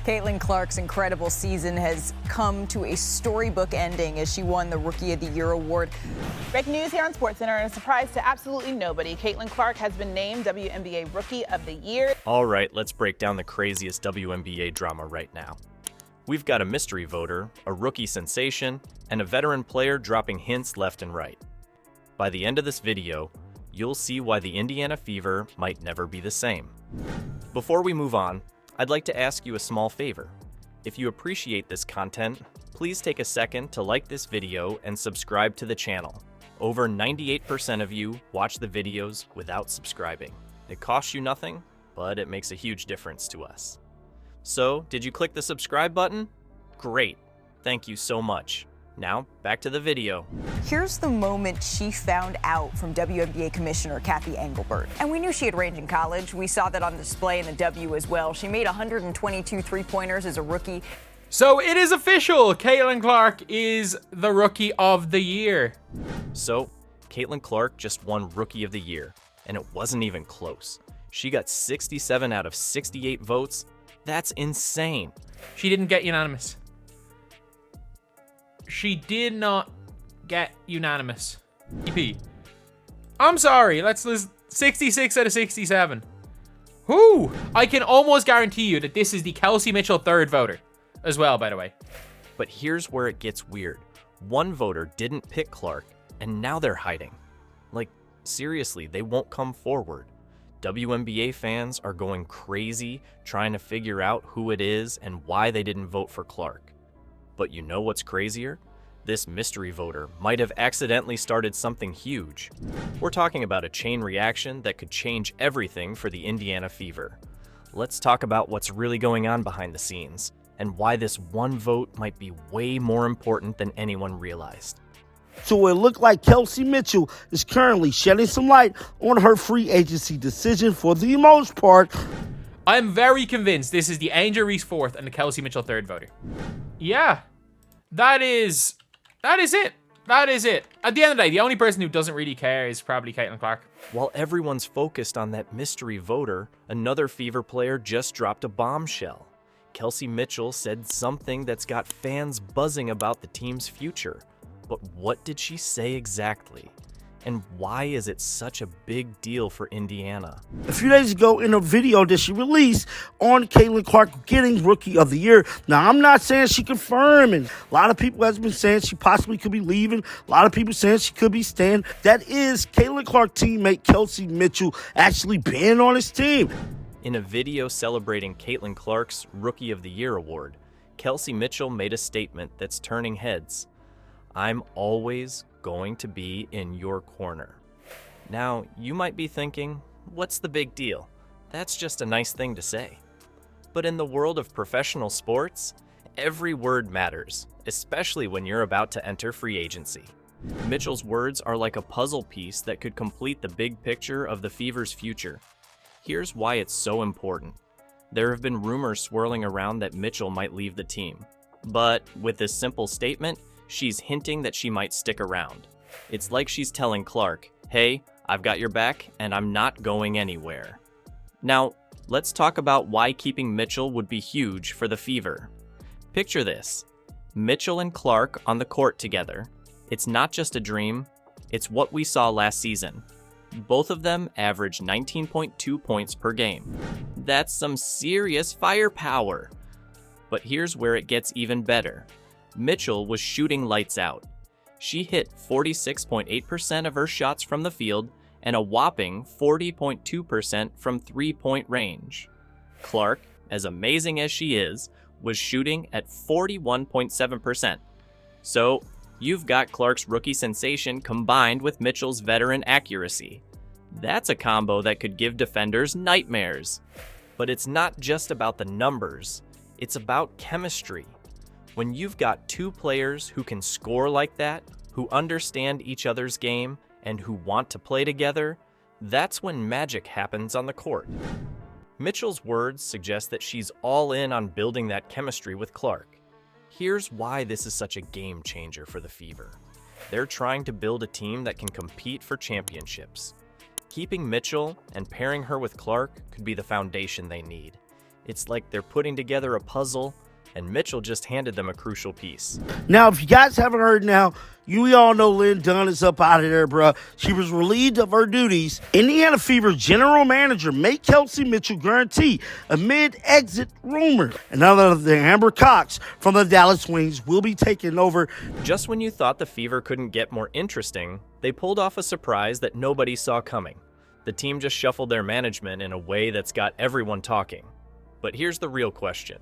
Caitlin Clark's incredible season has come to a storybook ending as she won the Rookie of the Year award. Breaking news here on SportsCenter, and a surprise to absolutely nobody. Caitlin Clark has been named WNBA Rookie of the Year. All right, let's break down the craziest WNBA drama right now. We've got a mystery voter, a rookie sensation, and a veteran player dropping hints left and right. By the end of this video, you'll see why the Indiana Fever might never be the same. Before we move on, I'd like to ask you a small favor. If you appreciate this content, please take a second to like this video and subscribe to the channel. Over 98% of you watch the videos without subscribing. It costs you nothing, but it makes a huge difference to us. So, did you click the subscribe button? Great. Thank you so much. Now, back to the video. Here's the moment she found out from WNBA Commissioner Kathy Engelbert. And we knew she had range in college. We saw that on display in the W as well. She made 122 three-pointers as a rookie. So it is official. Caitlin Clark is the Rookie of the Year. So, Caitlin Clark just won Rookie of the Year, and it wasn't even close. She got 67 out of 68 votes. That's insane. She didn't get unanimous. She did not get unanimous. EP. I'm sorry, let's list 66 out of 67. Whoo! I can almost guarantee you that this is the Kelsey Mitchell third voter as well, by the way. But here's where it gets weird. One voter didn't pick Clark, and now they're hiding. Like, seriously, they won't come forward. WNBA fans are going crazy trying to figure out who it is and why they didn't vote for Clark. But you know what's crazier? This mystery voter might have accidentally started something huge. We're talking about a chain reaction that could change everything for the Indiana Fever. Let's talk about what's really going on behind the scenes and why this one vote might be way more important than anyone realized. So it looked like Kelsey Mitchell is currently shedding some light on her free agency decision for the most part. I'm very convinced this is the Angel Reese fourth and the Kelsey Mitchell third voter. Yeah, that is it. That is it. At the end of the day, the only person who doesn't really care is probably Caitlin Clark. While everyone's focused on that mystery voter, another Fever player just dropped a bombshell. Kelsey Mitchell said something that's got fans buzzing about the team's future. But what did she say exactly? And why is it such a big deal for Indiana? A few days ago, in a video that she released on Caitlin Clark getting Rookie of the Year. Now, I'm not saying she confirmed, and a lot of people have been saying she possibly could be leaving. A lot of people saying she could be staying. That is Caitlin Clark teammate Kelsey Mitchell actually being on his team. In a video celebrating Caitlin Clark's Rookie of the Year award, Kelsey Mitchell made a statement that's turning heads. I'm always going to be in your corner. Now, you might be thinking, what's the big deal? That's just a nice thing to say. But in the world of professional sports, every word matters, especially when you're about to enter free agency. Mitchell's words are like a puzzle piece that could complete the big picture of the Fever's future. Here's why it's so important. There have been rumors swirling around that Mitchell might leave the team. But with this simple statement, she's hinting that she might stick around. It's like she's telling Clark, hey, I've got your back and I'm not going anywhere. Now, let's talk about why keeping Mitchell would be huge for the Fever. Picture this, Mitchell and Clark on the court together. It's not just a dream, it's what we saw last season. Both of them averaged 19.2 points per game. That's some serious firepower. But here's where it gets even better. Mitchell was shooting lights out. She hit 46.8% of her shots from the field and a whopping 40.2% from three-point range. Clark, as amazing as she is, was shooting at 41.7%. So, you've got Clark's rookie sensation combined with Mitchell's veteran accuracy. That's a combo that could give defenders nightmares. But it's not just about the numbers, it's about chemistry. When you've got two players who can score like that, who understand each other's game, and who want to play together, that's when magic happens on the court. Mitchell's words suggest that she's all in on building that chemistry with Clark. Here's why this is such a game changer for the Fever. They're trying to build a team that can compete for championships. Keeping Mitchell and pairing her with Clark could be the foundation they need. It's like they're putting together a puzzle, and Mitchell just handed them a crucial piece. Now, if you guys haven't heard now, we all know Lynn Dunn is up out of there, bruh. She was relieved of her duties. Indiana Fever general manager made Kelsey Mitchell guarantee a mid-exit rumor. And none other than Amber Cox from the Dallas Wings will be taking over. Just when you thought the Fever couldn't get more interesting, they pulled off a surprise that nobody saw coming. The team just shuffled their management in a way that's got everyone talking. But here's the real question.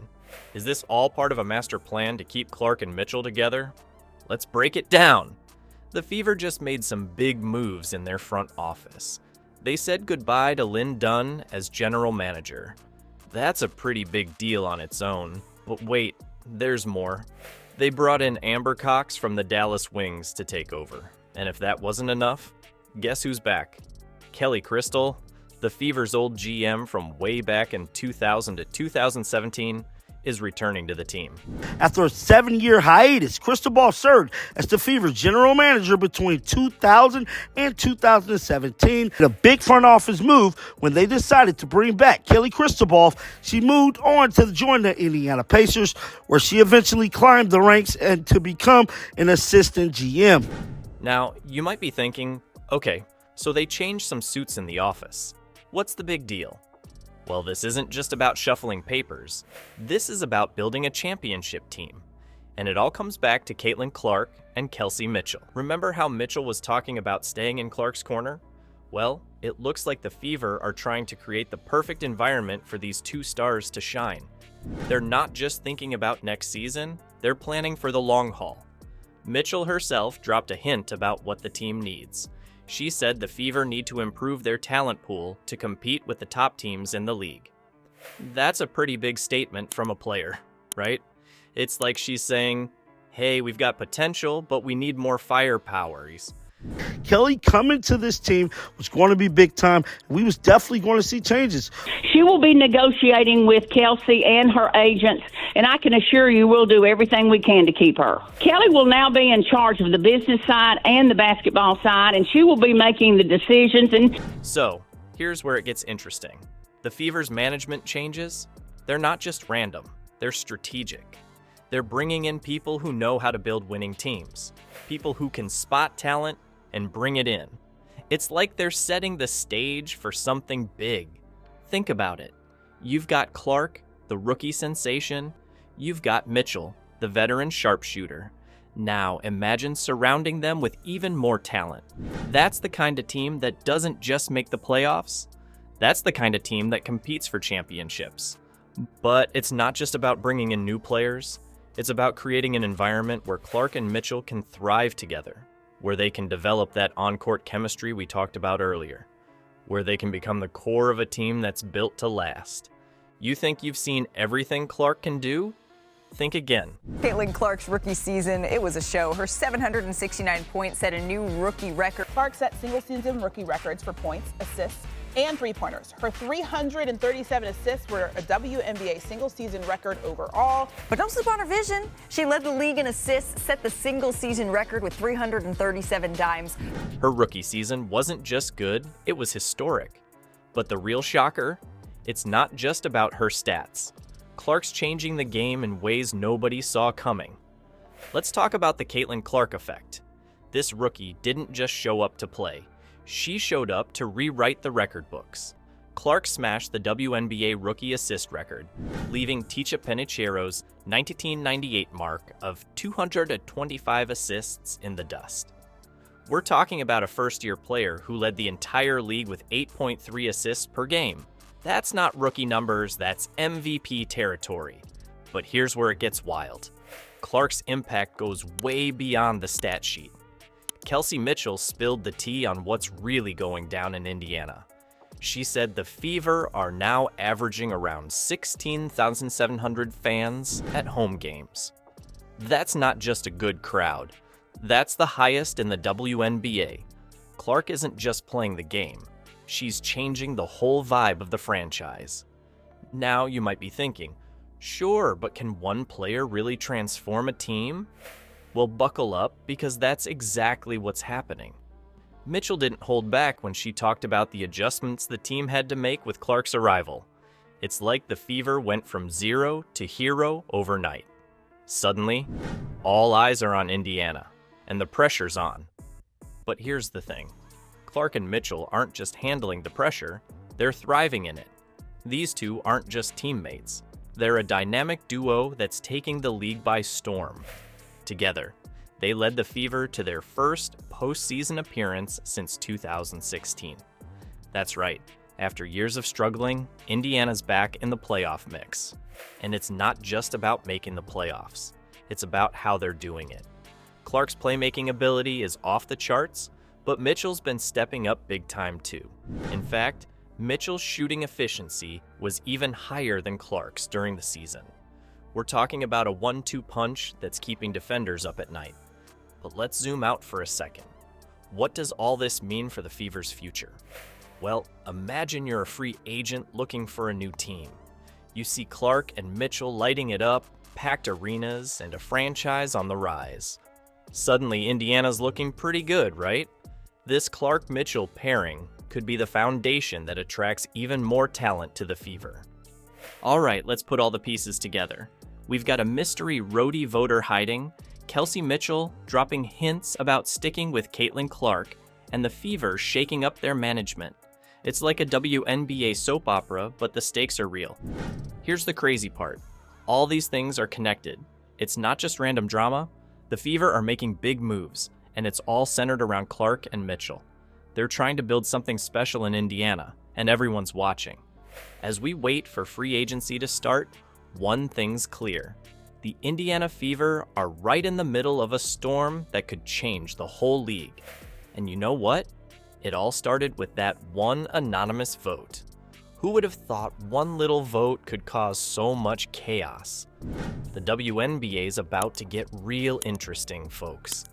Is this all part of a master plan to keep Clark and Mitchell together? Let's break it down. The Fever just made some big moves in their front office. They said goodbye to Lynn Dunn as general manager. That's a pretty big deal on its own. But wait, there's more. They brought in Amber Cox from the Dallas Wings to take over. And if that wasn't enough, guess who's back? Kelly Crystal, the Fever's old GM from way back in 2000 to 2017, is returning to the team. After a 7-year hiatus, Cristobal served as the Fever general manager between 2000 and 2017. In a big front office move, when they decided to bring back Kelly Cristobal, she moved on to join the Indiana Pacers, where she eventually climbed the ranks and to become an assistant GM. Now, you might be thinking, okay, so they changed some suits in the office. What's the big deal? Well, this isn't just about shuffling papers. This is about building a championship team. And it all comes back to Caitlin Clark and Kelsey Mitchell. Remember how Mitchell was talking about staying in Clark's corner? Well, it looks like the Fever are trying to create the perfect environment for these two stars to shine. They're not just thinking about next season, they're planning for the long haul. Mitchell herself dropped a hint about what the team needs. She said the Fever need to improve their talent pool to compete with the top teams in the league. That's a pretty big statement from a player, right? It's like she's saying, hey, we've got potential, but we need more firepower. Kelly coming to this team was going to be big time. We was definitely going to see changes. She will be negotiating with Kelsey and her agents, and I can assure you we'll do everything we can to keep her. Kelly will now be in charge of the business side and the basketball side, and she will be making the decisions. So, here's where it gets interesting. The Fever's management changes, they're not just random, they're strategic. They're bringing in people who know how to build winning teams, people who can spot talent and bring it in. It's like they're setting the stage for something big. Think about it. You've got Clark, the rookie sensation. You've got Mitchell, the veteran sharpshooter. Now imagine surrounding them with even more talent. That's the kind of team that doesn't just make the playoffs. That's the kind of team that competes for championships. But it's not just about bringing in new players. It's about creating an environment where Clark and Mitchell can thrive together, where they can develop that on-court chemistry we talked about earlier, where they can become the core of a team that's built to last. You think you've seen everything Clark can do? Think again. Caitlin Clark's rookie season, it was a show. Her 769 points set a new rookie record. Clark set single-season rookie records for points, assists, and three-pointers. Her 337 assists were a WNBA single-season record overall. But don't sleep on her vision. She led the league in assists, set the single-season record with 337 dimes. Her rookie season wasn't just good, it was historic. But the real shocker, it's not just about her stats. Clark's changing the game in ways nobody saw coming. Let's talk about the Caitlin Clark effect. This rookie didn't just show up to play. She showed up to rewrite the record books. Clark smashed the WNBA rookie assist record, leaving Ticha Penicheiro's 1998 mark of 225 assists in the dust. We're talking about a first-year player who led the entire league with 8.3 assists per game. That's not rookie numbers, that's MVP territory. But here's where it gets wild. Clark's impact goes way beyond the stat sheet. Kelsey Mitchell spilled the tea on what's really going down in Indiana. She said the Fever are now averaging around 16,700 fans at home games. That's not just a good crowd. That's the highest in the WNBA. Clark isn't just playing the game. She's changing the whole vibe of the franchise. Now you might be thinking, sure, but can one player really transform a team? Well, buckle up, because that's exactly what's happening. Mitchell didn't hold back when she talked about the adjustments the team had to make with Clark's arrival. It's like the Fever went from zero to hero overnight. Suddenly, all eyes are on Indiana, and the pressure's on. But here's the thing. Clark and Mitchell aren't just handling the pressure, they're thriving in it. These two aren't just teammates. They're a dynamic duo that's taking the league by storm. Together, they led the Fever to their first postseason appearance since 2016. That's right. After years of struggling, Indiana's back in the playoff mix. And it's not just about making the playoffs. It's about how they're doing it. Clark's playmaking ability is off the charts, but Mitchell's been stepping up big time too. In fact, Mitchell's shooting efficiency was even higher than Clark's during the season. We're talking about a 1-2 punch that's keeping defenders up at night. But let's zoom out for a second. What does all this mean for the Fever's future? Well, imagine you're a free agent looking for a new team. You see Clark and Mitchell lighting it up, packed arenas, and a franchise on the rise. Suddenly, Indiana's looking pretty good, right? This Clark-Mitchell pairing could be the foundation that attracts even more talent to the Fever. All right, let's put all the pieces together. We've got a mystery roadie voter hiding, Kelsey Mitchell dropping hints about sticking with Caitlin Clark, and the Fever shaking up their management. It's like a WNBA soap opera, but the stakes are real. Here's the crazy part. All these things are connected. It's not just random drama. The Fever are making big moves, and it's all centered around Clark and Mitchell. They're trying to build something special in Indiana, and everyone's watching. As we wait for free agency to start, one thing's clear. The Indiana Fever are right in the middle of a storm that could change the whole league. And you know what? It all started with that one anonymous vote. Who would have thought one little vote could cause so much chaos? The WNBA is about to get real interesting, folks.